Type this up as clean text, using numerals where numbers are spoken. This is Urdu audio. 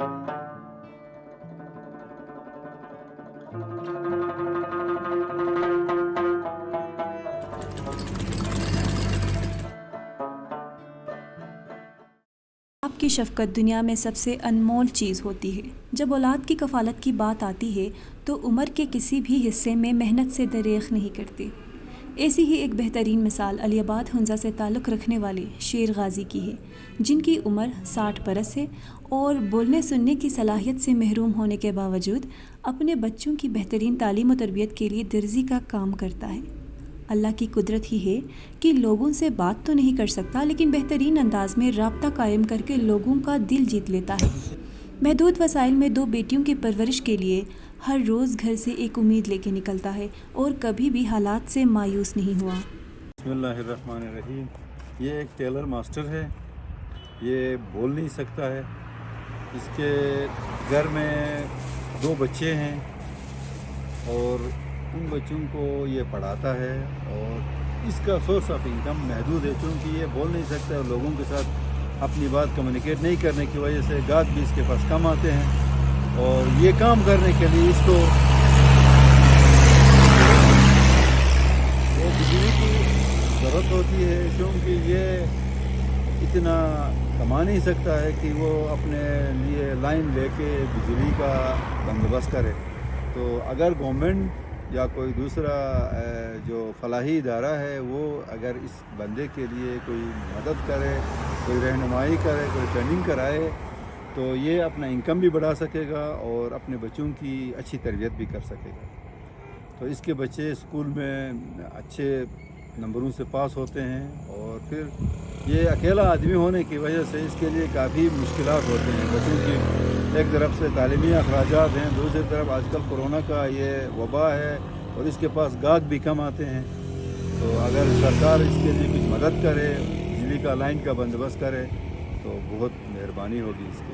باپ کی شفقت دنیا میں سب سے انمول چیز ہوتی ہے۔ جب اولاد کی کفالت کی بات آتی ہے تو عمر کے کسی بھی حصے میں محنت سے دریغ نہیں کرتے۔ ایسی ہی ایک بہترین مثال علی آباد ہنزا سے تعلق رکھنے والے شیر غازی کی ہے، جن کی عمر 60 برس ہے اور بولنے سننے کی صلاحیت سے محروم ہونے کے باوجود اپنے بچوں کی بہترین تعلیم و تربیت کے لیے درزی کا کام کرتا ہے۔ اللہ کی قدرت ہی ہے کہ لوگوں سے بات تو نہیں کر سکتا، لیکن بہترین انداز میں رابطہ قائم کر کے لوگوں کا دل جیت لیتا ہے۔ محدود وسائل میں 2 بیٹیوں کی پرورش کے لیے ہر روز گھر سے ایک امید لے کے نکلتا ہے اور کبھی بھی حالات سے مایوس نہیں ہوا۔ بسم اللہ الرحمن الرحیم۔ یہ ایک ٹیلر ماسٹر ہے، یہ بول نہیں سکتا ہے۔ اس کے گھر میں 2 بچے ہیں اور ان بچوں کو یہ پڑھاتا ہے، اور اس کا سورس آف انکم محدود ہے کیونکہ یہ بول نہیں سکتا اور لوگوں کے ساتھ اپنی بات کمیونیکیٹ نہیں کرنے کی وجہ سے گاہک بھی اس کے پاس کم آتے ہیں، اور یہ کام کرنے کے لیے اس کو بجلی کی ضرورت ہوتی ہے، کیونکہ یہ اتنا کما نہیں سکتا ہے کہ وہ اپنے لیے لائن لے کے بجلی کا بندوبست کرے۔ تو اگر گورنمنٹ یا کوئی دوسرا جو فلاحی ادارہ ہے وہ اگر اس بندے کے لیے کوئی مدد کرے، کوئی رہنمائی کرے، کوئی ٹریننگ کرائے، تو یہ اپنا انکم بھی بڑھا سکے گا اور اپنے بچوں کی اچھی تربیت بھی کر سکے گا۔ تو اس کے بچے اسکول میں اچھے نمبروں سے پاس ہوتے ہیں، اور پھر یہ اکیلا آدمی ہونے کی وجہ سے اس کے لیے کافی مشکلات ہوتے ہیں۔ بچوں کی ایک طرف سے تعلیمی اخراجات ہیں، دوسری طرف آج کل کورونا کا یہ وبا ہے اور اس کے پاس گاہک بھی کم آتے ہیں۔ تو اگر سرکار اس کے لیے کچھ مدد کرے، بجلی کا لائن کا بندوبست کرے، تو بہت مہربانی ہوگی اس کی۔